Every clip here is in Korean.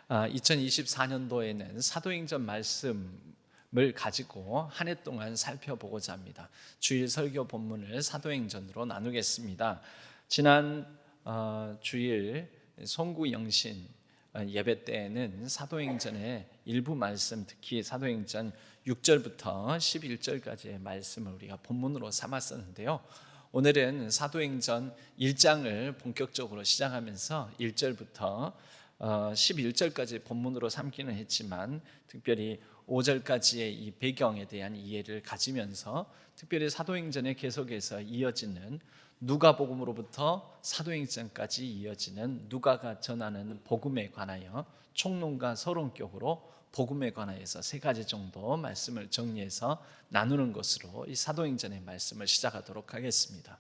2024년도에는 사도행전 말씀을 가지고 한 해 동안 살펴보고자 합니다. 주일 설교 본문을 사도행전으로 나누겠습니다. 지난 주일 송구영신 예배 때에는 사도행전의 일부 말씀, 특히 사도행전 6절부터 11절까지의 말씀을 우리가 본문으로 삼았었는데요. 오늘은 사도행전 1장을 본격적으로 시작하면서 1절부터 11절까지 본문으로 삼기는 했지만 특별히 5절까지의 이 배경에 대한 이해를 가지면서 특별히 사도행전에 계속해서 이어지는 누가복음으로부터 사도행전까지 이어지는 누가가 전하는 복음에 관하여 총론과 서론격으로 복음에 관하여서 세 가지 정도 말씀을 정리해서 나누는 것으로 이 사도행전의 말씀을 시작하도록 하겠습니다.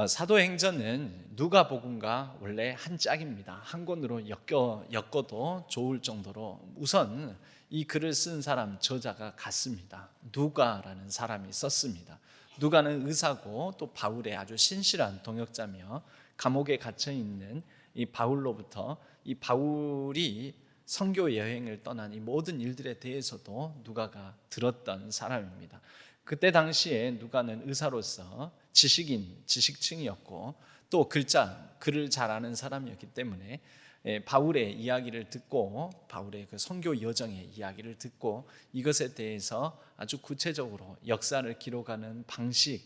사도행전은 누가복음과 원래 한 짝입니다. 한 권으로 엮어도 좋을 정도로 우선 이 글을 쓴 사람 저자가 같습니다. 누가라는 사람이 썼습니다. 누가는 의사고 또 바울의 아주 신실한 동역자며 감옥에 갇혀 있는 이 바울로부터 이 바울이 선교 여행을 떠난 이 모든 일들에 대해서도 누가가 들었던 사람입니다. 그때 당시에 누가는 의사로서 지식층이었고 또 글을 잘 아는 사람이었기 때문에 바울의 이야기를 듣고 바울의 그 선교 여정의 이야기를 듣고 이것에 대해서 아주 구체적으로 역사를 기록하는 방식에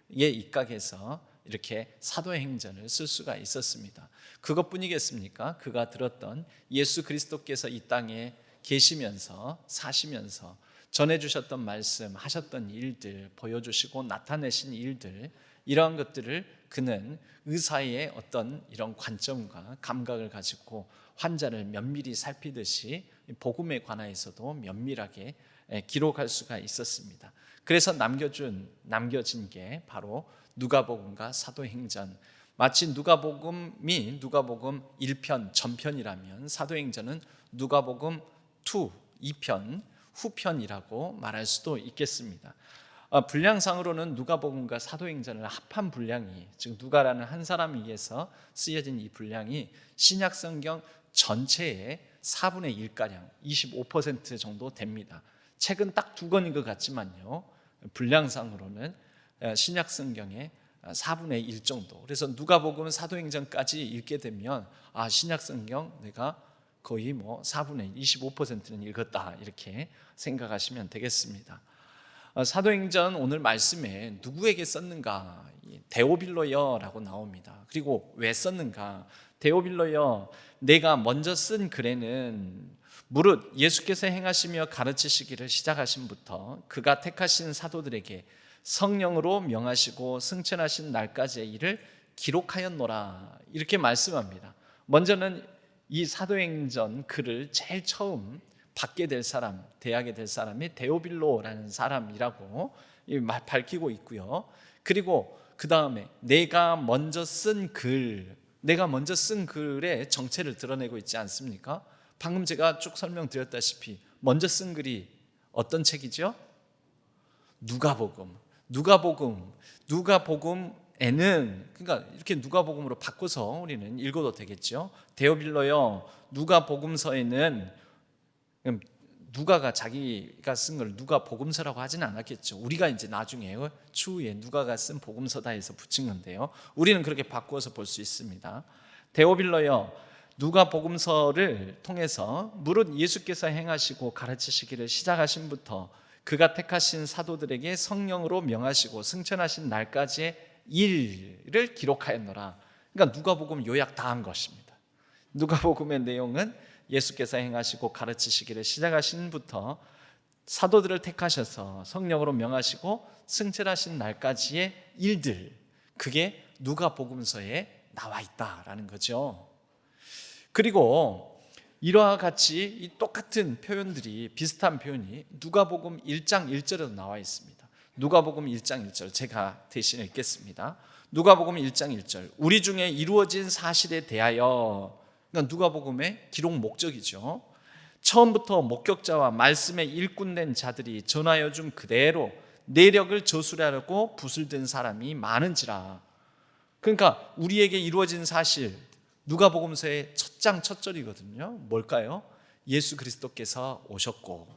입각해서 이렇게 사도행전을 쓸 수가 있었습니다. 그것뿐이겠습니까? 그가 들었던 예수 그리스도께서 이 땅에 계시면서 사시면서 전해주셨던 말씀, 하셨던 일들, 보여주시고 나타내신 일들, 이러한 것들을 그는 의사의 어떤 이런 관점과 감각을 가지고 환자를 면밀히 살피듯이 복음에 관하여서도 면밀하게 기록할 수가 있었습니다. 그래서 남겨진 게 바로 누가복음과 사도행전. 마치 누가복음이 누가복음 1편 전편이라면 사도행전은 누가복음 2편 후편이라고 말할 수도 있겠습니다. 분량상으로는 누가복음과 사도행전을 합한 분량이, 즉 누가라는 한 사람에 의해서 쓰여진 이 분량이 신약성경 전체의 4분의 1가량 25% 정도 됩니다. 책은 딱 2권인 것 같지만요, 분량상으로는 신약성경의 4분의 1 정도. 그래서 누가복음 사도행전까지 읽게 되면 신약성경 내가 거의 4분의 1, 25%는 읽었다, 이렇게 생각하시면 되겠습니다. 사도행전 오늘 말씀에 누구에게 썼는가? 데오빌로여라고 나옵니다. 그리고 왜 썼는가? 데오빌로여, 내가 먼저 쓴 글에는 무릇 예수께서 행하시며 가르치시기를 시작하신부터 그가 택하신 사도들에게 성령으로 명하시고 승천하신 날까지의 일을 기록하였노라, 이렇게 말씀합니다. 먼저는 이 사도행전 글을 제일 처음 받게 될 사람, 대하게 될 사람이 데오빌로라는 사람이라고 밝히고 있고요. 그리고 그 다음에 내가 먼저 쓴 글의 정체를 드러내고 있지 않습니까? 방금 제가 쭉 설명드렸다시피 먼저 쓴 글이 어떤 책이죠? 누가복음에는, 그러니까 이렇게 누가복음으로 바꿔서 우리는 읽어도 되겠죠. 데오빌로여, 누가복음서에는, 누가가 자기가 쓴 걸 누가복음서라고 하지는 않았겠죠. 우리가 이제 나중에 추후에 누가가 쓴 복음서다 해서 붙인 건데요, 우리는 그렇게 바꾸어서 볼 수 있습니다. 데오빌로여, 누가복음서를 통해서 무릇 예수께서 행하시고 가르치시기를 시작하신부터 그가 택하신 사도들에게 성령으로 명하시고 승천하신 날까지의 일을 기록하였노라. 그러니까 누가복음 요약 다 한 것입니다. 누가복음의 내용은 예수께서 행하시고 가르치시기를 시작하신부터 사도들을 택하셔서 성령으로 명하시고 승천하신 날까지의 일들, 그게 누가복음서에 나와 있다라는 거죠. 그리고 이와 같이 이 똑같은 표현들이, 비슷한 표현이 누가복음 1장 1절에도 나와 있습니다. 누가복음 1장 1절 제가 대신 읽겠습니다. 누가복음 1장 1절, 우리 중에 이루어진 사실에 대하여, 그러니까 누가복음의 기록 목적이죠. 처음부터 목격자와 말씀에 일꾼된 자들이 전하여 준 그대로 내력을 저술하려고 붓을 든 사람이 많은지라. 그러니까 우리에게 이루어진 사실, 누가복음서의 첫 장 첫 절이거든요. 뭘까요? 예수 그리스도께서 오셨고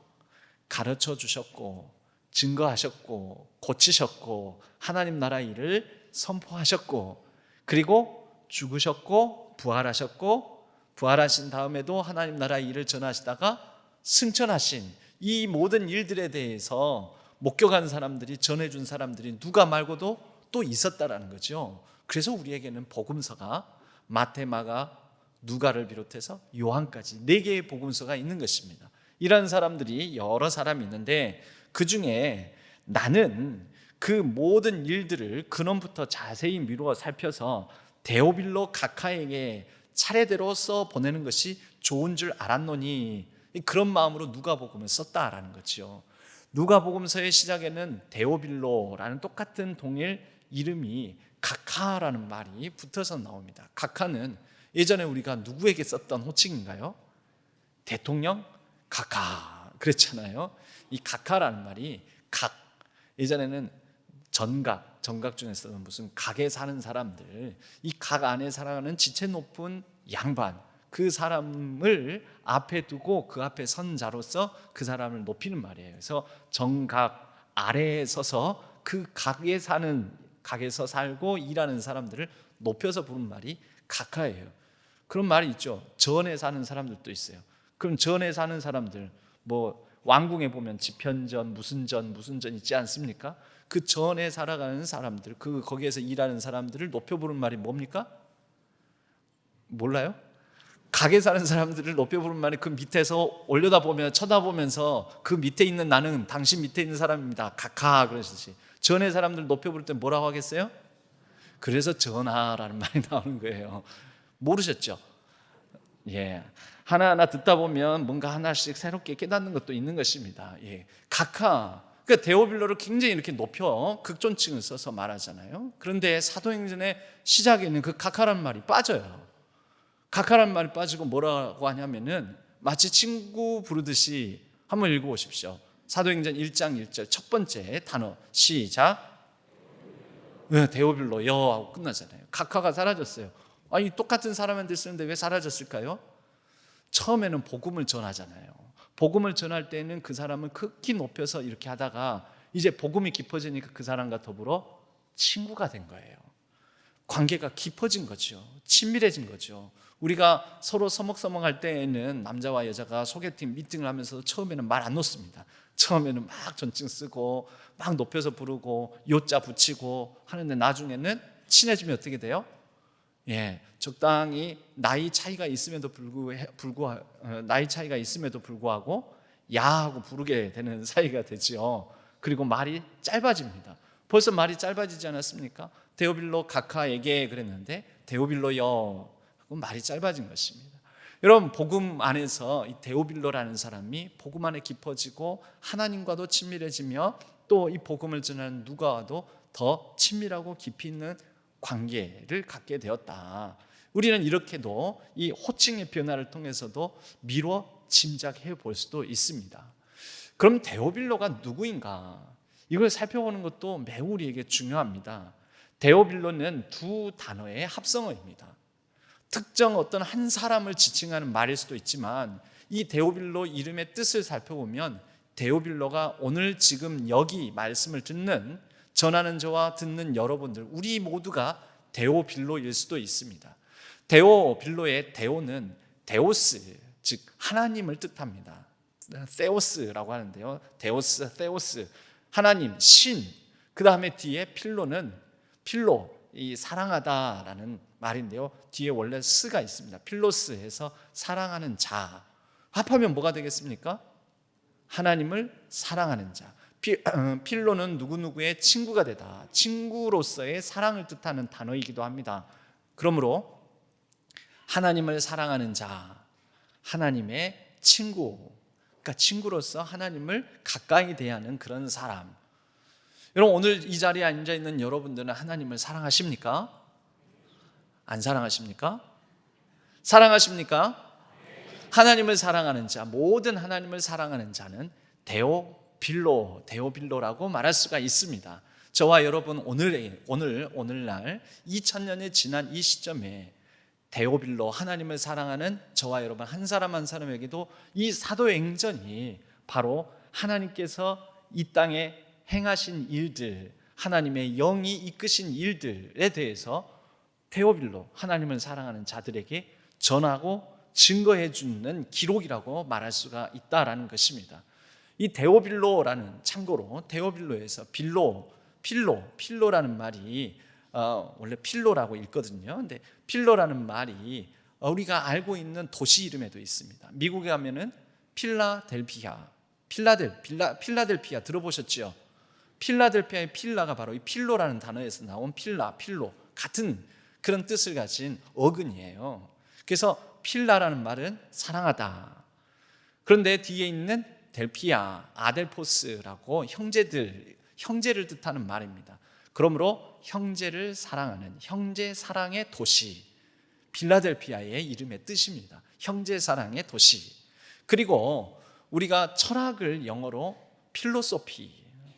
가르쳐 주셨고 증거하셨고 고치셨고 하나님 나라 일을 선포하셨고 그리고 죽으셨고 부활하셨고 부활하신 다음에도 하나님 나라 일을 전하시다가 승천하신 이 모든 일들에 대해서 목격한 사람들이, 전해준 사람들이 누가 말고도 또 있었다라는 거죠. 그래서 우리에게는 복음서가 마태, 마가, 누가를 비롯해서 요한까지 4개의 복음서가 있는 것입니다. 이런 사람들이 여러 사람이 있는데 그 중에 나는 그 모든 일들을 근원부터 자세히 미루어 살펴서 데오빌로 각하에게 차례대로 써 보내는 것이 좋은 줄 알았노니, 그런 마음으로 누가복음을 썼다라는 거죠. 누가복음서의 시작에는 데오빌로라는 똑같은 동일 이름이 각하라는 말이 붙어서 나옵니다. 각하는 예전에 우리가 누구에게 썼던 호칭인가요? 대통령 각하 그랬잖아요. 이 각하라는 말이 각, 예전에는 정각 중에서는 무슨 각에 사는 사람들, 이 각 안에 살아가는 지체 높은 양반, 그 사람을 앞에 두고 그 앞에 선 자로서 그 사람을 높이는 말이에요. 그래서 정각 아래에 서서 그 각에서 살고 일하는 사람들을 높여서 부르는 말이 각하예요. 그런 말이 있죠. 전에 사는 사람들도 있어요. 그럼 전에 사는 사람들, 뭐 왕궁에 보면 집현전 무슨 전 있지 않습니까? 그 전에 살아가는 사람들, 거기에서 일하는 사람들을 높여 부르는 말이 뭡니까? 몰라요? 각에 사는 사람들을 높여 부르는 말이 그 밑에서 올려다보면 쳐다보면서 그 밑에 있는 나는 당신 밑에 있는 사람입니다. 각하 그러듯이 전에 사람들 높여 부를 때 뭐라고 하겠어요? 그래서 전하라는 말이 나오는 거예요. 모르셨죠? 예, 하나하나 듣다 보면 뭔가 하나씩 새롭게 깨닫는 것도 있는 것입니다. 예, 각하, 그러니까 데오빌로를 굉장히 이렇게 높여 극존칭을 써서 말하잖아요. 그런데 사도행전의 시작에 있는 그 각하라는 말이 빠져요. 각하라는 말이 빠지고 뭐라고 하냐면은 마치 친구 부르듯이 한번 읽어보십시오. 사도행전 1장 1절 첫 번째 단어 시작. 데오빌로여 하고 끝나잖아요. 각하가 사라졌어요. 아니 똑같은 사람한테 쓰는데 왜 사라졌을까요? 처음에는 복음을 전하잖아요. 복음을 전할 때는 그 사람을 극히 높여서 이렇게 하다가 이제 복음이 깊어지니까 그 사람과 더불어 친구가 된 거예요. 관계가 깊어진 거죠. 친밀해진 거죠. 우리가 서로 서먹서먹할 때에는 남자와 여자가 소개팅 미팅을 하면서 처음에는 말 안 놓습니다. 처음에는 막 존칭 쓰고 막 높여서 부르고 요자 붙이고 하는데 나중에는 친해지면 어떻게 돼요? 예, 적당히 나이 차이가 있음에도 불구하고 야하고 부르게 되는 사이가 되죠. 그리고 말이 짧아집니다. 벌써 말이 짧아지지 않았습니까? 데오빌로 각하에게 그랬는데 데오빌로여 하고 말이 짧아진 것입니다. 여러분, 복음 안에서 이 데오빌로라는 사람이 복음 안에 깊어지고 하나님과도 친밀해지며 또 이 복음을 전하는 누가와도 더 친밀하고 깊이 있는 관계를 갖게 되었다. 우리는 이렇게도 이 호칭의 변화를 통해서도 미뤄 짐작해 볼 수도 있습니다. 그럼 데오빌로가 누구인가? 이걸 살펴보는 것도 매우 우리에게 중요합니다. 데오빌로는 두 단어의 합성어입니다. 특정 어떤 한 사람을 지칭하는 말일 수도 있지만 이 데오빌로 이름의 뜻을 살펴보면 데오빌로가 오늘 지금 여기 말씀을 듣는, 전하는 저와 듣는 여러분들, 우리 모두가 데오빌로일 수도 있습니다. 데오빌로의 데오는 데오스, 즉 하나님을 뜻합니다. 세오스라고 하는데요. 데오스, 세오스, 하나님, 신. 그 다음에 뒤에 필로, 이 사랑하다라는 말인데요. 뒤에 원래 스가 있습니다. 필로스 해서 사랑하는 자. 합하면 뭐가 되겠습니까? 하나님을 사랑하는 자. 필로는 누구누구의 친구가 되다. 친구로서의 사랑을 뜻하는 단어이기도 합니다. 그러므로 하나님을 사랑하는 자, 하나님의 친구, 그러니까 친구로서 하나님을 가까이 대하는 그런 사람. 여러분, 오늘 이 자리에 앉아 있는 여러분들은 하나님을 사랑하십니까? 안 사랑하십니까? 사랑하십니까? 하나님을 사랑하는 자, 모든 하나님을 사랑하는 자는 데오빌로라고 말할 수가 있습니다. 저와 여러분 오늘날 2000년이 지난 이 시점에 데오빌로, 하나님을 사랑하는 저와 여러분 한 사람 한 사람에게도 이 사도행전이 바로 하나님께서 이 땅에 행하신 일들, 하나님의 영이 이끄신 일들에 대해서 데오빌로, 하나님을 사랑하는 자들에게 전하고 증거해 주는 기록이라고 말할 수가 있다라는 것입니다. 이 데오빌로라는, 참고로 데오빌로에서 필로라는 말이 원래 필로라고 읽거든요. 근데 필로라는 말이 우리가 알고 있는 도시 이름에도 있습니다. 미국에 가면은 필라델피아 들어보셨죠? 필라델피아의 필라가 바로 이 필로라는 단어에서 나온 필로 같은 그런 뜻을 가진 어근이에요. 그래서 필라라는 말은 사랑하다. 그런데 뒤에 있는 델피아, 아델포스라고 형제를 뜻하는 말입니다. 그러므로 형제를 사랑하는, 형제 사랑의 도시, 필라델피아의 이름의 뜻입니다. 형제 사랑의 도시. 그리고 우리가 철학을 영어로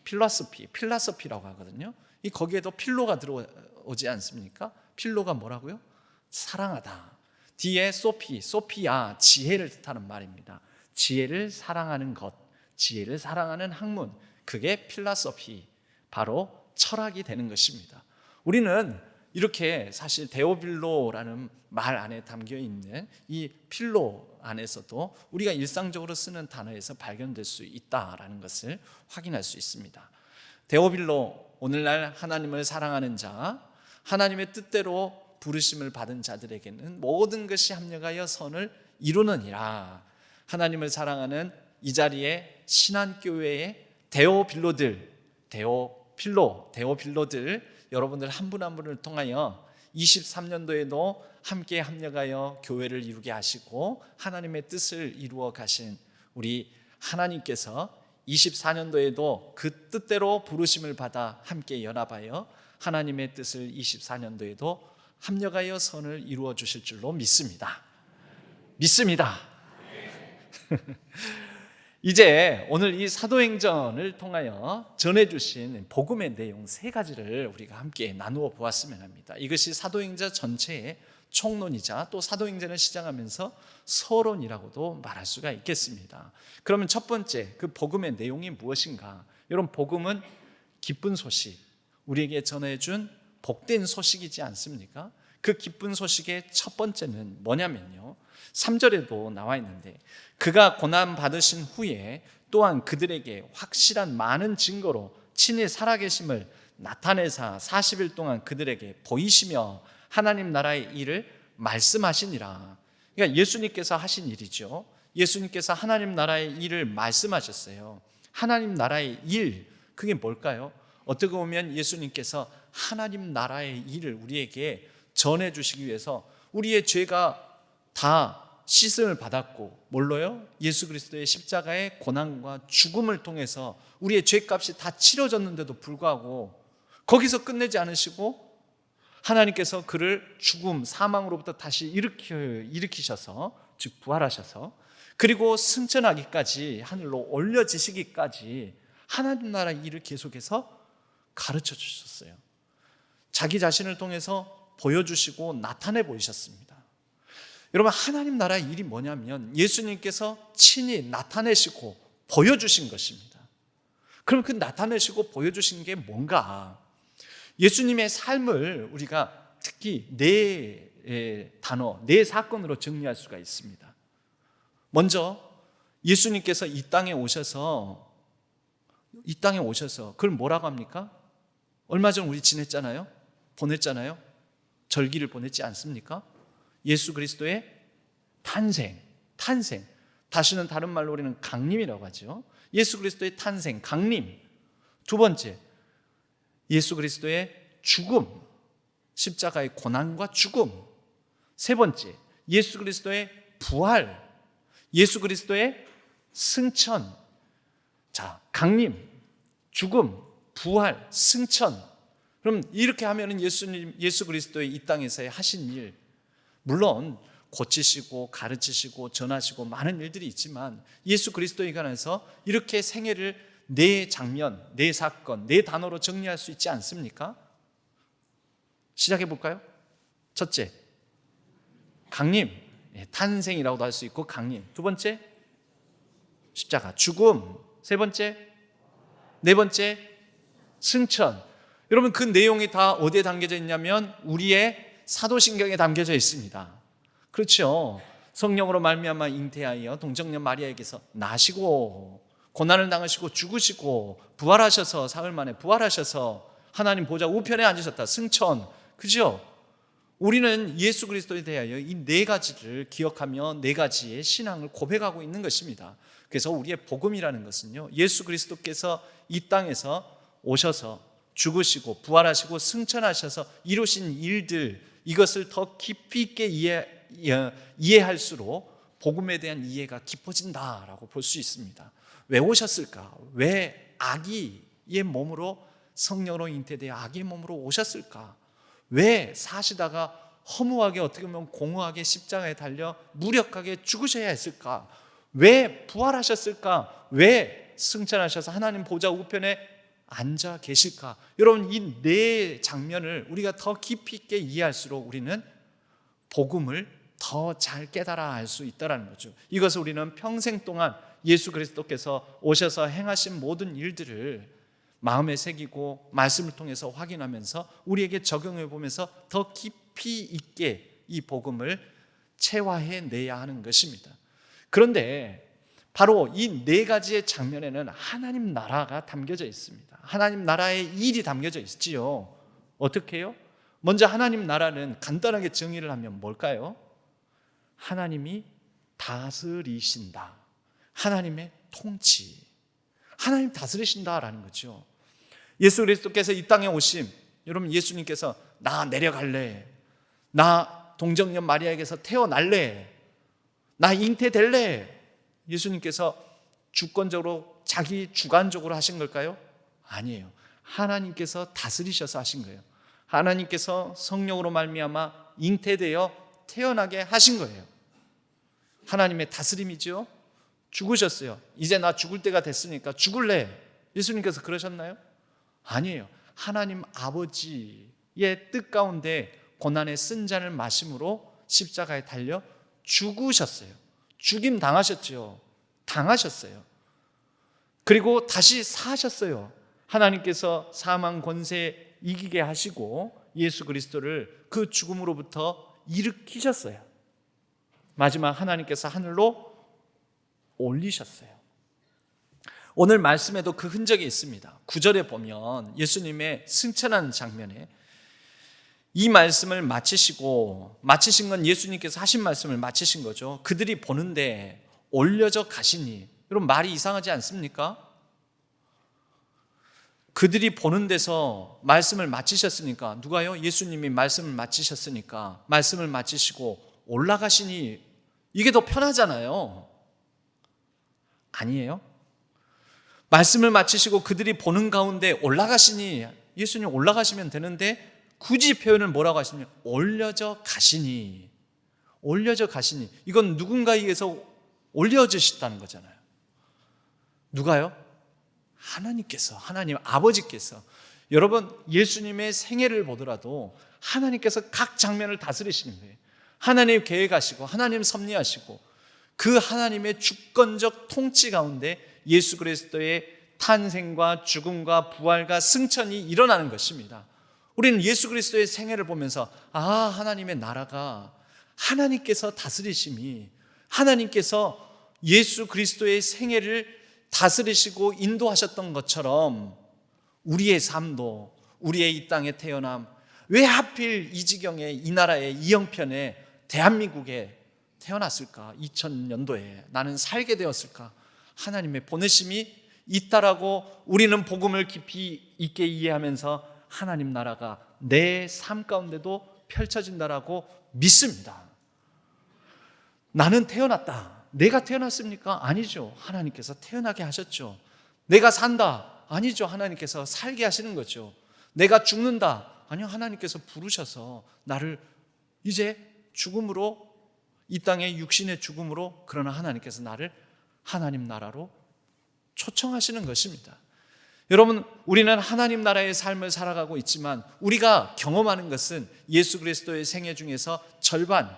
필라소피라고 하거든요. 거기에도 필로가 들어오지 않습니까? 필로가 뭐라고요? 사랑하다. 뒤에 소피아, 지혜를 뜻하는 말입니다. 지혜를 사랑하는 것, 지혜를 사랑하는 학문, 그게 필라소피, 바로 철학이 되는 것입니다. 우리는 이렇게 사실 데오빌로라는 말 안에 담겨 있는 이 필로 안에서도 우리가 일상적으로 쓰는 단어에서 발견될 수 있다라는 것을 확인할 수 있습니다. 데오빌로, 오늘날 하나님을 사랑하는 자, 하나님의 뜻대로 부르심을 받은 자들에게는 모든 것이 합력하여 선을 이루느니라. 하나님을 사랑하는 이 자리에 신한교회의 데오빌로들, 여러분들 한 분 한 분을 통하여 23년도에도 함께 합력하여 교회를 이루게 하시고 하나님의 뜻을 이루어 가신 우리 하나님께서 24년도에도 그 뜻대로 부르심을 받아 함께 연합하여 하나님의 뜻을 24년도에도 합력하여 선을 이루어 주실 줄로 믿습니다. 이제 오늘 이 사도행전을 통하여 전해주신 복음의 내용 3가지를 우리가 함께 나누어 보았으면 합니다. 이것이 사도행전 전체의 총론이자 또 사도행전을 시작하면서 서론이라고도 말할 수가 있겠습니다. 그러면 첫 번째, 그 복음의 내용이 무엇인가? 여러분, 복음은 기쁜 소식, 우리에게 전해준 복된 소식이지 않습니까? 그 기쁜 소식의 첫 번째는 뭐냐면요, 3절에도 나와 있는데, 그가 고난 받으신 후에 또한 그들에게 확실한 많은 증거로 친히 살아계심을 나타내사 40일 동안 그들에게 보이시며 하나님 나라의 일을 말씀하시니라. 그러니까 예수님께서 하신 일이죠. 예수님께서 하나님 나라의 일을 말씀하셨어요. 하나님 나라의 일, 그게 뭘까요? 어떻게 보면 예수님께서 하나님 나라의 일을 우리에게 전해주시기 위해서 우리의 죄가 다 씻음을 받았고, 뭘로요? 예수 그리스도의 십자가의 고난과 죽음을 통해서 우리의 죄값이 다 치러졌는데도 불구하고 거기서 끝내지 않으시고 하나님께서 그를 죽음, 사망으로부터 다시 일으키셔서, 즉 부활하셔서, 그리고 승천하기까지, 하늘로 올려지시기까지 하나님 나라 일을 계속해서 가르쳐 주셨어요. 자기 자신을 통해서 보여주시고 나타내 보이셨습니다. 여러분, 하나님 나라의 일이 뭐냐면 예수님께서 친히 나타내시고 보여주신 것입니다. 그럼 그 나타내시고 보여주신 게 뭔가? 예수님의 삶을 우리가 특히 4 사건으로 정리할 수가 있습니다. 먼저 예수님께서 이 땅에 오셔서 그걸 뭐라고 합니까? 얼마 전 우리 보냈잖아요. 절기를 보냈지 않습니까? 예수 그리스도의 탄생. 다시는 다른 말로 우리는 강림이라고 하죠. 예수 그리스도의 탄생, 강림. 두 번째, 예수 그리스도의 죽음, 십자가의 고난과 죽음. 세 번째, 예수 그리스도의 부활, 예수 그리스도의 승천. 자, 강림, 죽음, 부활, 승천. 그럼 이렇게 하면은 예수 그리스도의 이 땅에서의 하신 일, 물론 고치시고 가르치시고 전하시고 많은 일들이 있지만 예수 그리스도에 관해서 이렇게 생애를 4장면, 4사건, 4단어로 정리할 수 있지 않습니까? 시작해 볼까요? 첫째, 강림, 탄생이라고도 할 수 있고 강림. 두 번째, 십자가, 죽음. 세 번째, 네 번째, 승천. 여러분, 그 내용이 다 어디에 담겨져 있냐면 우리의 사도신경에 담겨져 있습니다. 그렇죠. 성령으로 말미암아 잉태하여 동정녀 마리아에게서 나시고 고난을 당하시고 죽으시고 부활하셔서 사흘 만에 부활하셔서 하나님 보좌 우편에 앉으셨다. 승천. 그죠? 우리는 예수 그리스도에 대하여 이 네 가지를 기억하며 네 가지의 신앙을 고백하고 있는 것입니다. 그래서 우리의 복음이라는 것은요, 예수 그리스도께서 이 땅에서 오셔서 죽으시고 부활하시고 승천하셔서 이루신 일들, 이것을 더 깊이 있게 이해할수록 복음에 대한 이해가 깊어진다라고 볼 수 있습니다. 왜 오셨을까? 왜 아기의 몸으로, 성령으로 잉태되어 아기의 몸으로 오셨을까? 왜 사시다가 허무하게, 어떻게 보면 공허하게 십자가에 달려 무력하게 죽으셔야 했을까? 왜 부활하셨을까? 왜 승천하셔서 하나님 보좌 우편에 앉아 계실까? 여러분, 이 네 장면을 우리가 더 깊이 있게 이해할수록 우리는 복음을 더 잘 깨달아 알 수 있다는 거죠. 이것을 우리는 평생 동안 예수 그리스도께서 오셔서 행하신 모든 일들을 마음에 새기고 말씀을 통해서 확인하면서 우리에게 적용해 보면서 더 깊이 있게 이 복음을 체화해 내야 하는 것입니다. 그런데 바로 이 네 가지의 장면에는 하나님 나라가 담겨져 있습니다. 하나님 나라의 일이 담겨져 있지요. 어떻게 해요? 먼저 하나님 나라는 간단하게 정의를 하면 뭘까요? 하나님이 다스리신다. 하나님의 통치. 하나님 다스리신다라는 거죠. 예수 그리스도께서 이 땅에 오심, 여러분, 예수님께서 나 내려갈래, 나 동정녀 마리아에게서 태어날래, 나 잉태될래, 예수님께서 주권적으로 자기 주관적으로 하신 걸까요? 아니에요. 하나님께서 다스리셔서 하신 거예요. 하나님께서 성령으로 말미암아 잉태되어 태어나게 하신 거예요. 하나님의 다스림이죠. 죽으셨어요. 이제 나 죽을 때가 됐으니까 죽을래, 예수님께서 그러셨나요? 아니에요. 하나님 아버지의 뜻 가운데 고난의 쓴 잔을 마심으로 십자가에 달려 죽으셨어요. 죽임 당하셨죠. 당하셨어요. 그리고 다시 사셨어요. 하나님께서 사망 권세 이기게 하시고 예수 그리스도를 그 죽음으로부터 일으키셨어요. 마지막 하나님께서 하늘로 올리셨어요. 오늘 말씀에도 그 흔적이 있습니다. 9절에 보면 예수님의 승천하는 장면에 이 말씀을 마치신 건 예수님께서 하신 말씀을 마치신 거죠. 그들이 보는데 올려져 가시니, 여러분, 말이 이상하지 않습니까? 그들이 보는 데서 말씀을 마치셨으니까, 누가요? 예수님이 말씀을 마치셨으니까 말씀을 마치시고 올라가시니, 이게 더 편하잖아요. 아니에요? 말씀을 마치시고 그들이 보는 가운데 올라가시니, 예수님 올라가시면 되는데 굳이 표현을 뭐라고 하시냐면 올려져 가시니. 올려져 가시니, 이건 누군가에 의해서 올려지셨다는 거잖아요. 누가요? 하나님께서, 하나님 아버지께서. 여러분, 예수님의 생애를 보더라도 하나님께서 각 장면을 다스리시는 거예요. 하나님 계획하시고 하나님 섭리하시고 그 하나님의 주권적 통치 가운데 예수 그리스도의 탄생과 죽음과 부활과 승천이 일어나는 것입니다. 우리는 예수 그리스도의 생애를 보면서 하나님의 나라가, 하나님께서 다스리심이, 하나님께서 예수 그리스도의 생애를 다스리시고 인도하셨던 것처럼 우리의 삶도, 우리의 이 땅에 태어남, 왜 하필 이 지경에, 이 나라에, 이 형편에, 대한민국에 태어났을까? 2000년도에 나는 살게 되었을까? 하나님의 보내심이 있다라고 우리는 복음을 깊이 있게 이해하면서 하나님 나라가 내 삶 가운데도 펼쳐진다라고 믿습니다. 나는 태어났다. 내가 태어났습니까? 아니죠. 하나님께서 태어나게 하셨죠. 내가 산다. 아니죠. 하나님께서 살게 하시는 거죠. 내가 죽는다. 아니요. 하나님께서 부르셔서 나를 이제 죽음으로, 이 땅의 육신의 죽음으로, 그러나 하나님께서 나를 하나님 나라로 초청하시는 것입니다. 여러분, 우리는 하나님 나라의 삶을 살아가고 있지만 우리가 경험하는 것은 예수 그리스도의 생애 중에서 절반,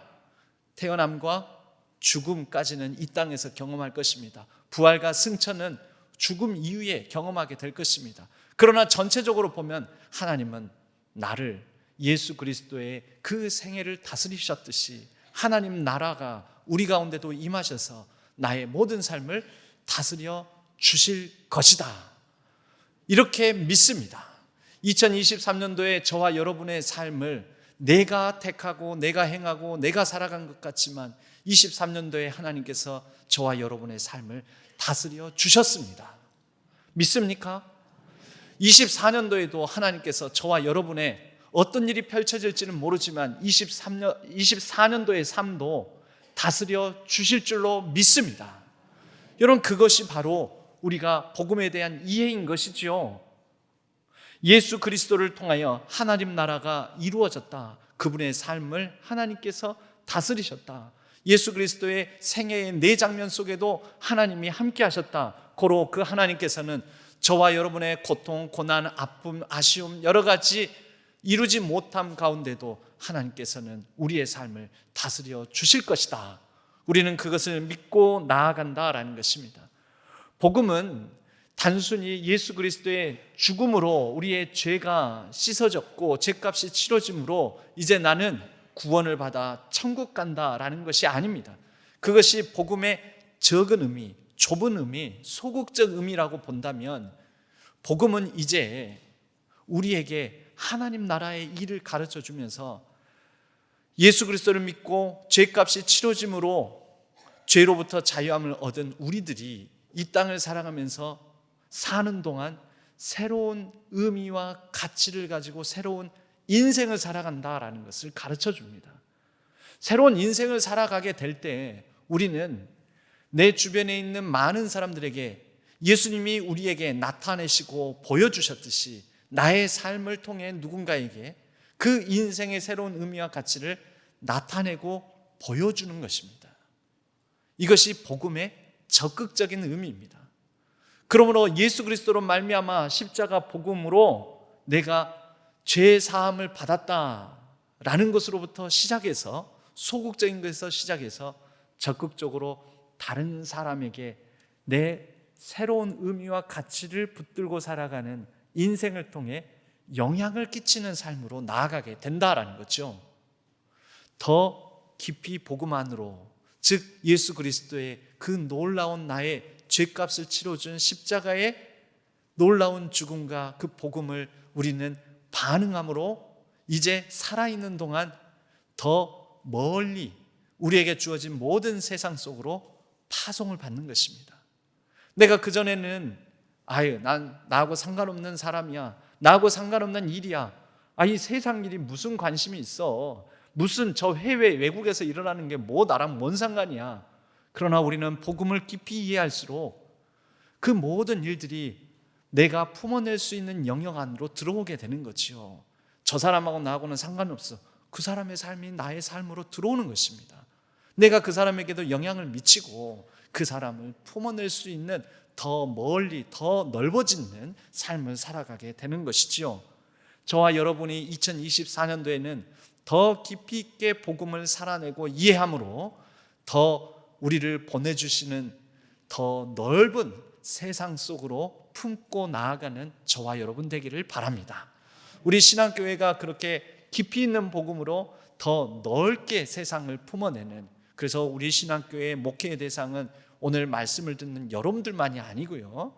태어남과 죽음까지는 이 땅에서 경험할 것입니다. 부활과 승천은 죽음 이후에 경험하게 될 것입니다. 그러나 전체적으로 보면 하나님은 나를 예수 그리스도의 그 생애를 다스리셨듯이 하나님 나라가 우리 가운데도 임하셔서 나의 모든 삶을 다스려 주실 것이다, 이렇게 믿습니다. 2023년도에 저와 여러분의 삶을 내가 택하고 내가 행하고 내가 살아간 것 같지만 23년도에 하나님께서 저와 여러분의 삶을 다스려 주셨습니다. 믿습니까? 24년도에도 하나님께서 저와 여러분의 어떤 일이 펼쳐질지는 모르지만 24년도의 삶도 다스려 주실 줄로 믿습니다. 여러분, 그것이 바로 우리가 복음에 대한 이해인 것이죠. 예수 그리스도를 통하여 하나님 나라가 이루어졌다. 그분의 삶을 하나님께서 다스리셨다. 예수 그리스도의 생애의 네 장면 속에도 하나님이 함께 하셨다. 고로 그 하나님께서는 저와 여러분의 고통, 고난, 아픔, 아쉬움 여러 가지 이루지 못함 가운데도 하나님께서는 우리의 삶을 다스려 주실 것이다. 우리는 그것을 믿고 나아간다라는 것입니다. 복음은 단순히 예수 그리스도의 죽음으로 우리의 죄가 씻어졌고 죄값이 치러짐으로 이제 나는 구원을 받아 천국 간다라는 것이 아닙니다. 그것이 복음의 적은 의미, 좁은 의미, 소극적 의미라고 본다면 복음은 이제 우리에게 하나님 나라의 일을 가르쳐 주면서 예수 그리스도를 믿고 죄값이 치러짐으로 죄로부터 자유함을 얻은 우리들이 이 땅을 살아가면서 사는 동안 새로운 의미와 가치를 가지고 새로운 인생을 살아간다라는 것을 가르쳐 줍니다. 새로운 인생을 살아가게 될 때 우리는 내 주변에 있는 많은 사람들에게 예수님이 우리에게 나타내시고 보여주셨듯이 나의 삶을 통해 누군가에게 그 인생의 새로운 의미와 가치를 나타내고 보여주는 것입니다. 이것이 복음의 적극적인 의미입니다. 그러므로 예수 그리스도로 말미암아 십자가 복음으로 내가 죄 사함을 받았다라는 것으로부터 시작해서 소극적인 것에서 시작해서 적극적으로 다른 사람에게 내 새로운 의미와 가치를 붙들고 살아가는 인생을 통해 영향을 끼치는 삶으로 나아가게 된다라는 거죠. 더 깊이 복음 안으로, 즉 예수 그리스도의 그 놀라운 나의 죄값을 치러준 십자가의 놀라운 죽음과 그 복음을 우리는 반응함으로 이제 살아있는 동안 더 멀리 우리에게 주어진 모든 세상 속으로 파송을 받는 것입니다. 내가 그전에는 난 나하고 상관없는 사람이야, 나하고 상관없는 일이야, 이 세상 일이 무슨 관심이 있어, 무슨 저 해외 외국에서 일어나는 게 뭐 나랑 뭔 상관이야. 그러나 우리는 복음을 깊이 이해할수록 그 모든 일들이 내가 품어낼 수 있는 영역 안으로 들어오게 되는 거지요. 저 사람하고 나하고는 상관없어. 그 사람의 삶이 나의 삶으로 들어오는 것입니다. 내가 그 사람에게도 영향을 미치고 그 사람을 품어낼 수 있는 더 멀리 더 넓어지는 삶을 살아가게 되는 것이지요. 저와 여러분이 2024년도에는 더 깊이 있게 복음을 살아내고 이해함으로 더 우리를 보내주시는 더 넓은 세상 속으로 품고 나아가는 저와 여러분 되기를 바랍니다. 우리 신앙교회가 그렇게 깊이 있는 복음으로 더 넓게 세상을 품어내는, 그래서 우리 신앙교회의 목회의 대상은 오늘 말씀을 듣는 여러분들만이 아니고요,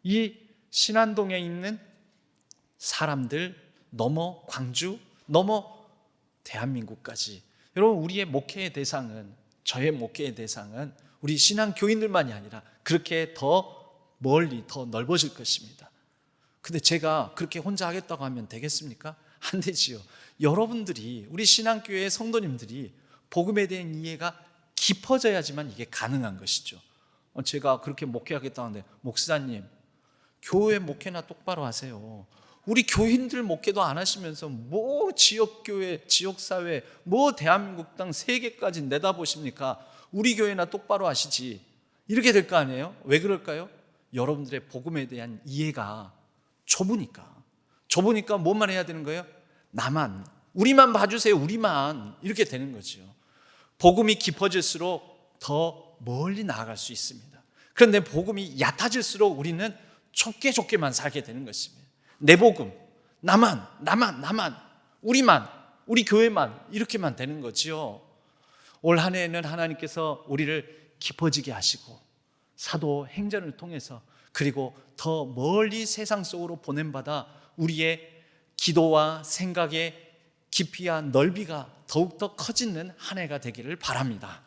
이 신안동에 있는 사람들 넘어 광주 넘어 대한민국까지, 여러분 우리의 목회의 대상은, 저의 목회의 대상은 우리 신앙교인들만이 아니라 그렇게 더 멀리 더 넓어질 것입니다. 근데 제가 그렇게 혼자 하겠다고 하면 되겠습니까? 안 되지요. 여러분들이, 우리 신앙교회의 성도님들이 복음에 대한 이해가 깊어져야지만 이게 가능한 것이죠. 제가 그렇게 목회하겠다고 하는데, 목사님 교회 목회나 똑바로 하세요. 우리 교인들 목회도 안 하시면서 뭐 지역교회, 지역사회, 뭐 대한민국 땅 세계까지 내다보십니까? 우리 교회나 똑바로 하시지. 이렇게 될 거 아니에요? 왜 그럴까요? 여러분들의 복음에 대한 이해가 좁으니까 뭐만 해야 되는 거예요? 나만, 우리만 봐주세요. 우리만, 이렇게 되는 거죠. 복음이 깊어질수록 더 멀리 나아갈 수 있습니다. 그런데 복음이 얕아질수록 우리는 좁게만 살게 되는 것입니다. 내 복음, 나만, 우리만, 우리 교회만 이렇게만 되는 거지요. 올 한 해에는 하나님께서 우리를 깊어지게 하시고 사도 행전을 통해서 그리고 더 멀리 세상 속으로 보냄받아 우리의 기도와 생각의 깊이와 넓이가 더욱더 커지는 한 해가 되기를 바랍니다.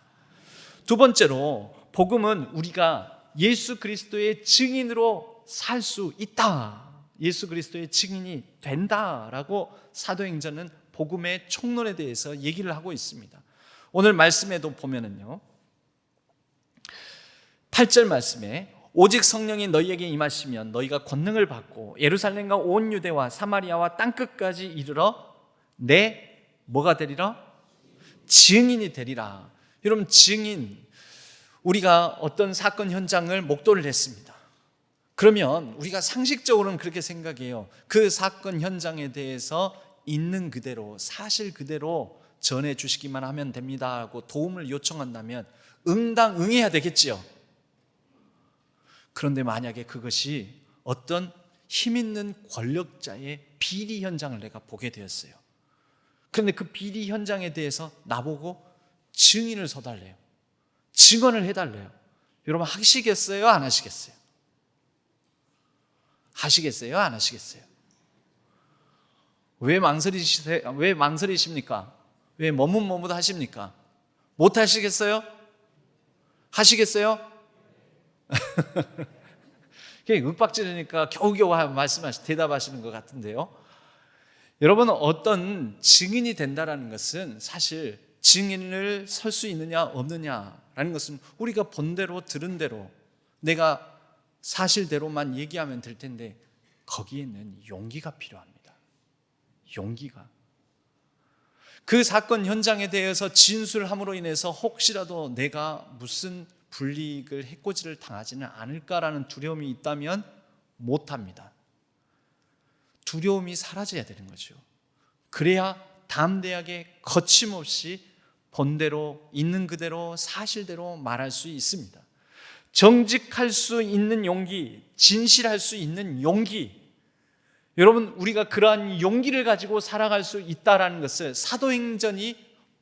두 번째로 복음은 우리가 예수 그리스도의 증인으로 살 수 있다, 예수 그리스도의 증인이 된다라고 사도행전은 복음의 총론에 대해서 얘기를 하고 있습니다. 오늘 말씀에도 보면은요, 8절 말씀에 오직 성령이 너희에게 임하시면 너희가 권능을 받고 예루살렘과 온 유대와 사마리아와 땅끝까지 이르러 내 뭐가 되리라? 증인이 되리라. 여러분, 증인, 우리가 어떤 사건 현장을 목도를 했습니다. 그러면 우리가 상식적으로는 그렇게 생각해요. 그 사건 현장에 대해서 있는 그대로, 사실 그대로 전해 주시기만 하면 됩니다 하고 도움을 요청한다면 응당응해야 되겠지요. 그런데 만약에 그것이 어떤 힘 있는 권력자의 비리 현장을 내가 보게 되었어요. 그런데 그 비리 현장에 대해서 나보고 증인을 서달래요. 증언을 해달래요. 여러분, 하시겠어요? 안 하시겠어요? 하시겠어요? 안 하시겠어요? 왜 망설이십니까? 왜 머뭇머뭇하십니까? 못 하시겠어요? 하시겠어요? 윽박지르니까 겨우겨우 대답하시는 것 같은데요. 여러분, 어떤 증인이 된다는 것은 사실 증인을 설 수 있느냐 없느냐라는 것은 우리가 본 대로 들은 대로 내가 사실대로만 얘기하면 될 텐데 거기에는 용기가 필요합니다. 용기가. 그 사건 현장에 대해서 진술함으로 인해서 혹시라도 내가 무슨 불이익을 해코지를 당하지는 않을까라는 두려움이 있다면 못합니다. 두려움이 사라져야 되는 거죠. 그래야 담대하게 거침없이 본대로 있는 그대로 사실대로 말할 수 있습니다. 정직할 수 있는 용기, 진실할 수 있는 용기, 여러분, 우리가 그러한 용기를 가지고 살아갈 수 있다는 것을 사도행전이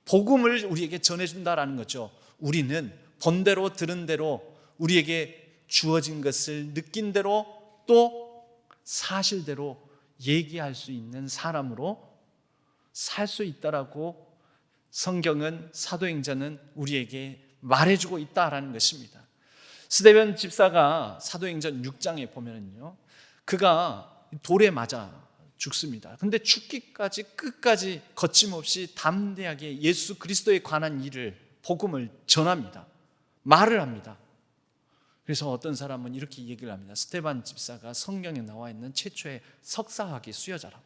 복음을 우리에게 전해준다는 거죠. 우리는 본대로 들은 대로 우리에게 주어진 것을 느낀 대로 또 사실대로 얘기할 수 있는 사람으로 살 수 있다라고 성경은, 사도행전은 우리에게 말해주고 있다라는 것입니다. 스데반 집사가 사도행전 6장에 보면은요, 그가 돌에 맞아 죽습니다. 근데 죽기까지 끝까지 거침없이 담대하게 예수 그리스도에 관한 일을, 복음을 전합니다. 말을 합니다. 그래서 어떤 사람은 이렇게 얘기를 합니다. 스데반 집사가 성경에 나와 있는 최초의 석사학위 수여자라고.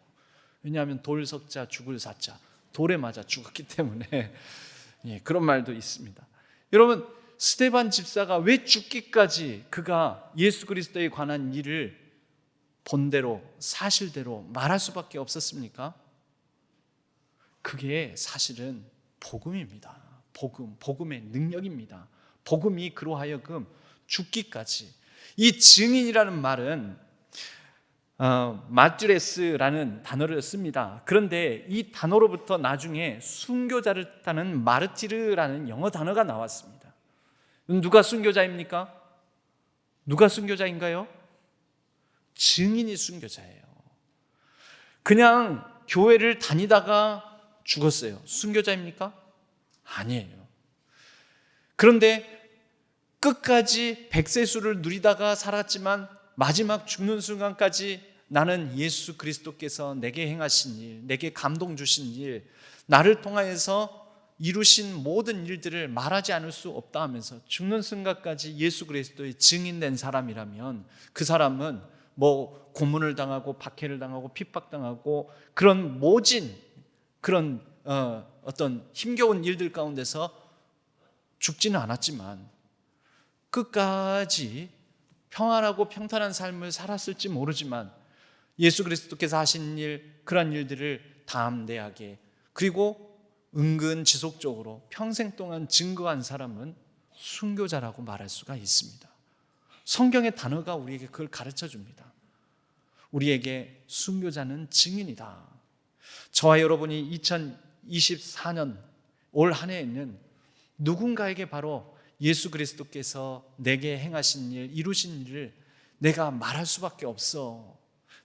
왜냐하면 돌석자 죽을 사자, 돌에 맞아 죽었기 때문에 그런 말도 있습니다. 여러분, 스데반 집사가 왜 죽기까지 그가 예수 그리스도에 관한 일을 본대로 사실대로 말할 수밖에 없었습니까? 그게 사실은 복음입니다. 복음의 능력입니다. 복음이 그로 하여금 죽기까지. 이 증인이라는 말은 마르티레스라는 단어를 씁니다. 그런데 이 단어로부터 나중에 순교자를 뜻하는 마르티르라는 영어 단어가 나왔습니다. 누가 순교자입니까? 누가 순교자인가요? 증인이 순교자예요. 그냥 교회를 다니다가 죽었어요. 순교자입니까? 아니에요. 그런데 끝까지 백세수를 누리다가 살았지만 마지막 죽는 순간까지 나는 예수 그리스도께서 내게 행하신 일, 내게 감동 주신 일, 나를 통하여서 이루신 모든 일들을 말하지 않을 수 없다 하면서 죽는 순간까지 예수 그리스도의 증인된 사람이라면 그 사람은 뭐 고문을 당하고 박해를 당하고 핍박당하고 그런 모진 그런 어떤 힘겨운 일들 가운데서 죽지는 않았지만 끝까지 평안하고 평탄한 삶을 살았을지 모르지만 예수 그리스도께서 하신 일, 그런 일들을 담대하게, 그리고 은근 지속적으로 평생 동안 증거한 사람은 순교자라고 말할 수가 있습니다. 성경의 단어가 우리에게 그걸 가르쳐 줍니다. 우리에게 순교자는 증인이다. 저와 여러분이 2024년 올 한 해에는 누군가에게 바로 예수 그리스도께서 내게 행하신 일, 이루신 일을 내가 말할 수밖에 없어.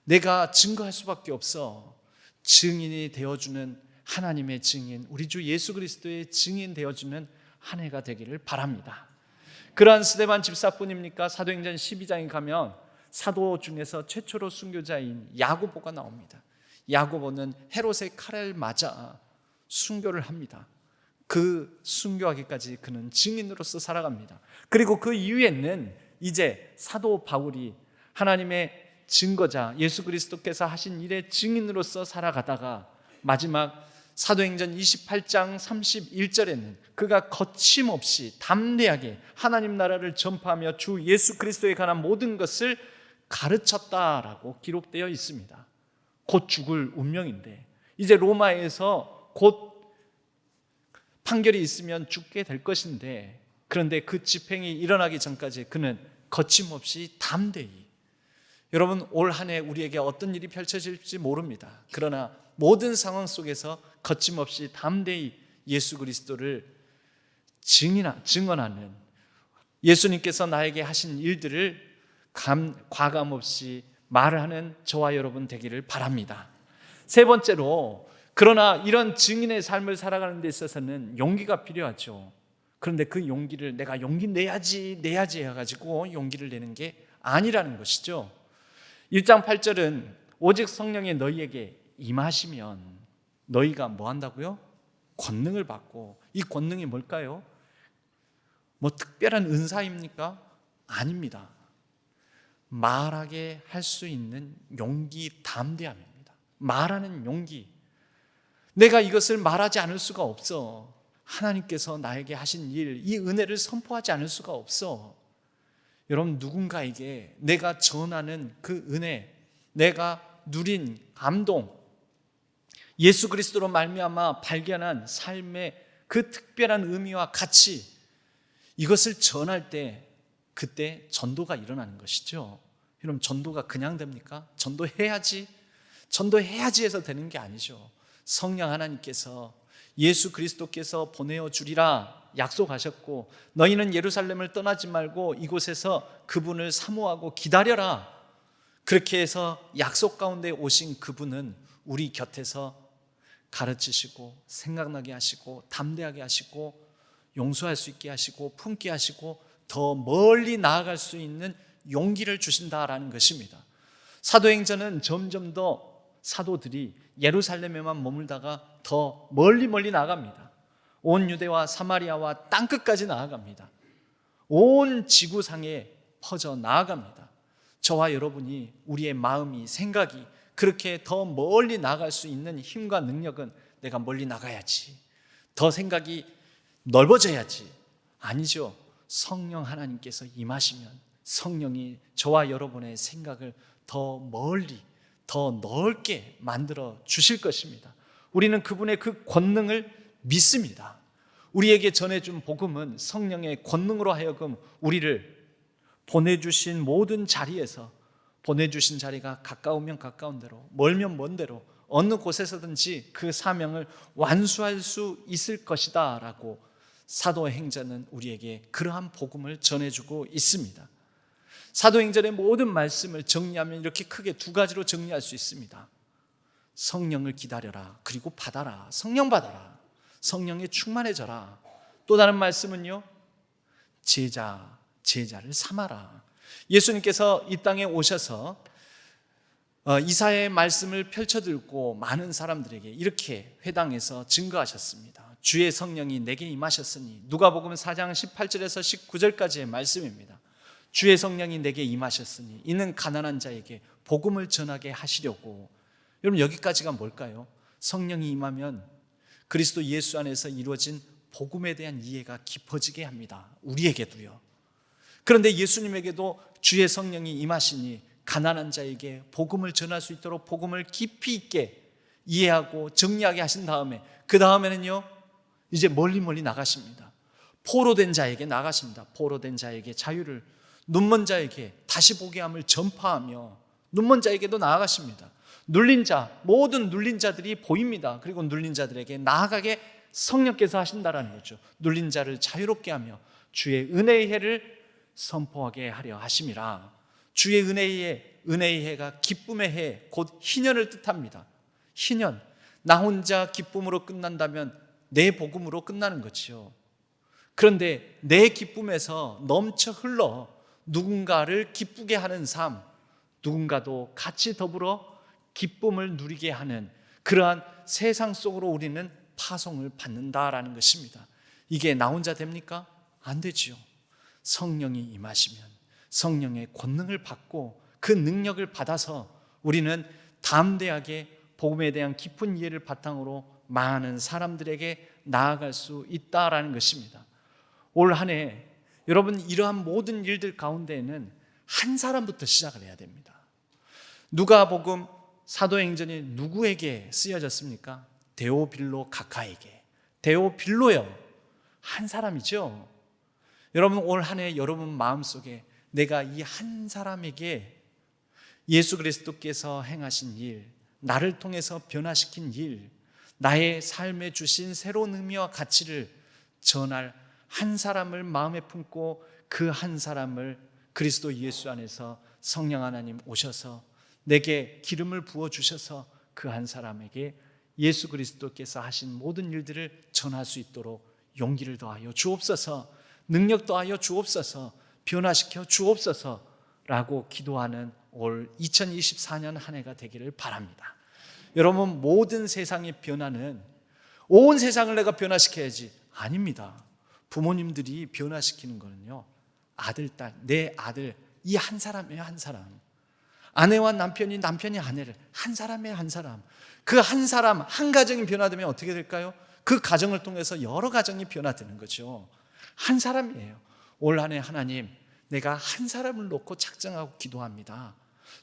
내가 증거할 수밖에 없어. 증인이 되어주는 하나님의 증인, 우리 주 예수 그리스도의 증인 되어주는 한 해가 되기를 바랍니다. 그러한 스데반 집사뿐입니까? 사도행전 12장에 가면 사도 중에서 최초로 순교자인 야고보가 나옵니다. 야고보는 헤롯의 칼을 맞아 순교를 합니다. 그 순교하기까지 그는 증인으로서 살아갑니다. 그리고 그 이후에는 이제 사도 바울이 하나님의 증거자 예수 그리스도께서 하신 일의 증인으로서 살아가다가 마지막 사도행전 28장 31절에는 그가 거침없이 담대하게 하나님 나라를 전파하며 주 예수 그리스도에 관한 모든 것을 가르쳤다라고 기록되어 있습니다. 곧 죽을 운명인데 이제 로마에서 곧 판결이 있으면 죽게 될 것인데, 그런데 그 집행이 일어나기 전까지 그는 거침없이 담대히, 여러분 올 한 해 우리에게 어떤 일이 펼쳐질지 모릅니다. 그러나 모든 상황 속에서 거침없이 담대히 예수 그리스도를 증언하는, 예수님께서 나에게 하신 일들을 과감 없이 말하는 저와 여러분 되기를 바랍니다. 세 번째로, 그러나 이런 증인의 삶을 살아가는 데 있어서는 용기가 필요하죠. 그런데 그 용기를 내가 용기 내야지 해가지고 용기를 내는 게 아니라는 것이죠. 1장 8절은 오직 성령이 너희에게 임하시면 너희가 뭐 한다고요? 권능을 받고, 이 권능이 뭘까요? 뭐 특별한 은사입니까? 아닙니다. 말하게 할 수 있는 용기, 담대함입니다. 말하는 용기. 내가 이것을 말하지 않을 수가 없어. 하나님께서 나에게 하신 일, 이 은혜를 선포하지 않을 수가 없어. 여러분, 누군가에게 내가 전하는 그 은혜, 내가 누린 감동, 예수 그리스도로 말미암아 발견한 삶의 그 특별한 의미와 가치, 이것을 전할 때 그때 전도가 일어나는 것이죠. 여러분, 전도가 그냥 됩니까? 전도해야지 해서 되는 게 아니죠. 성령 하나님께서 예수 그리스도께서 보내어 주리라 약속하셨고, 너희는 예루살렘을 떠나지 말고 이곳에서 그분을 사모하고 기다려라. 그렇게 해서 약속 가운데 오신 그분은 우리 곁에서 가르치시고 생각나게 하시고 담대하게 하시고 용서할 수 있게 하시고 품게 하시고 더 멀리 나아갈 수 있는 용기를 주신다라는 것입니다. 사도행전은 점점 더 사도들이 예루살렘에만 머물다가 더 멀리 나아갑니다. 온 유대와 사마리아와 땅끝까지 나아갑니다. 온 지구상에 퍼져 나아갑니다. 저와 여러분이, 우리의 마음이, 생각이 그렇게 더 멀리 나아갈 수 있는 힘과 능력은 내가 멀리 나가야지, 더 생각이 넓어져야지, 아니죠. 성령 하나님께서 임하시면 성령이 저와 여러분의 생각을 더 멀리, 더 넓게 만들어 주실 것입니다. 우리는 그분의 그 권능을 믿습니다. 우리에게 전해준 복음은 성령의 권능으로 하여금 우리를 보내주신 모든 자리에서, 보내주신 자리가 가까우면 가까운 대로, 멀면 먼 대로 어느 곳에서든지 그 사명을 완수할 수 있을 것이다 라고 사도행전은 우리에게 그러한 복음을 전해주고 있습니다. 사도행전의 모든 말씀을 정리하면 이렇게 크게 두 가지로 정리할 수 있습니다. 성령을 기다려라, 그리고 받아라. 성령 받아라, 성령에 충만해져라. 또 다른 말씀은요, 제자를 삼아라. 예수님께서 이 땅에 오셔서 이사야의 말씀을 펼쳐들고 많은 사람들에게 이렇게 회당에서 증거하셨습니다. 주의 성령이 내게 임하셨으니, 누가복음 4장 18절에서 19절까지의 말씀입니다. 주의 성령이 내게 임하셨으니 이는 가난한 자에게 복음을 전하게 하시려고. 여러분, 여기까지가 뭘까요? 성령이 임하면 그리스도 예수 안에서 이루어진 복음에 대한 이해가 깊어지게 합니다. 우리에게도요. 그런데 예수님에게도 주의 성령이 임하시니 가난한 자에게 복음을 전할 수 있도록 복음을 깊이 있게 이해하고 정리하게 하신 다음에, 그 다음에는요, 이제 멀리 나가십니다. 포로된 자에게 나가십니다. 포로된 자에게 자유를, 눈먼 자에게 다시 보게 함을 전파하며 눈먼 자에게도 나아가십니다. 눌린 자, 모든 눌린 자들이 보입니다. 그리고 눌린 자들에게 나아가게 성령께서 하신다라는 거죠. 눌린 자를 자유롭게 하며 주의 은혜의 해를 선포하게 하려 하심이라. 주의 은혜의 해가 기쁨의 해, 곧 희년을 뜻합니다. 희년, 나 혼자 기쁨으로 끝난다면 내 복음으로 끝나는 거지요. 그런데 내 기쁨에서 넘쳐 흘러 누군가를 기쁘게 하는 삶, 누군가도 같이 더불어 기쁨을 누리게 하는 그러한 세상 속으로 우리는 파송을 받는다라는 것입니다. 이게 나 혼자 됩니까? 안 되지요. 성령이 임하시면 성령의 권능을 받고 그 능력을 받아서 우리는 담대하게 복음에 대한 깊은 이해를 바탕으로 많은 사람들에게 나아갈 수 있다라는 것입니다. 올 한 해 여러분, 이러한 모든 일들 가운데에는 한 사람부터 시작을 해야 됩니다. 누가복음 사도행전이 누구에게 쓰여졌습니까? 데오빌로 가카에게. 데오빌로요, 한 사람이죠. 여러분, 올 한 해 여러분 마음속에 내가 이 한 사람에게 예수 그리스도께서 행하신 일, 나를 통해서 변화시킨 일, 나의 삶에 주신 새로운 의미와 가치를 전할 한 사람을 마음에 품고 그 한 사람을 그리스도 예수 안에서 성령 하나님 오셔서 내게 기름을 부어주셔서 그 한 사람에게 예수 그리스도께서 하신 모든 일들을 전할 수 있도록 용기를 더하여 주옵소서, 능력 더하여 주옵소서, 변화시켜 주옵소서 라고 기도하는 올 2024년 한 해가 되기를 바랍니다. 여러분, 모든 세상의 변화는 온 세상을 내가 변화시켜야지 아닙니다. 부모님들이 변화시키는 거는요, 아들, 딸, 내 아들, 이 한 사람이에요. 한 사람. 아내와 남편이 아내를, 한 사람이에요. 한 사람. 그 한 사람, 한 가정이 변화되면 어떻게 될까요? 그 가정을 통해서 여러 가정이 변화되는 거죠. 한 사람이에요. 올 한 해 하나님, 내가 한 사람을 놓고 작정하고 기도합니다.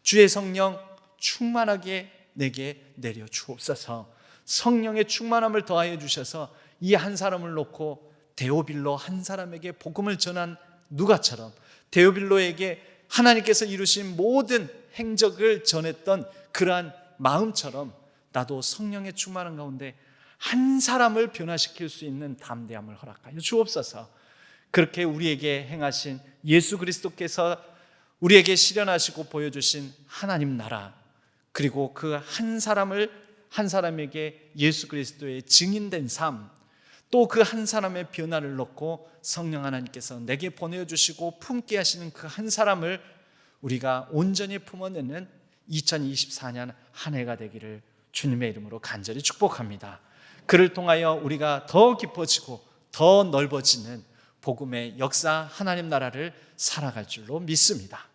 주의 성령 충만하게 내게 내려 주옵소서. 성령의 충만함을 더하여 주셔서 이 한 사람을 놓고 데오빌로 한 사람에게 복음을 전한 누가처럼, 데오빌로에게 하나님께서 이루신 모든 행적을 전했던 그러한 마음처럼 나도 성령의 충만한 가운데 한 사람을 변화시킬 수 있는 담대함을 허락하여 주옵소서. 그렇게 우리에게 행하신 예수 그리스도께서 우리에게 실현하시고 보여주신 하나님 나라, 그리고 그 한 사람에게 예수 그리스도의 증인된 삶, 또 그 한 사람의 변화를 놓고 성령 하나님께서 내게 보내주시고 품게 하시는 그 한 사람을 우리가 온전히 품어내는 2024년 한 해가 되기를 주님의 이름으로 간절히 축복합니다. 그를 통하여 우리가 더 깊어지고 더 넓어지는 복음의 역사, 하나님 나라를 살아갈 줄로 믿습니다.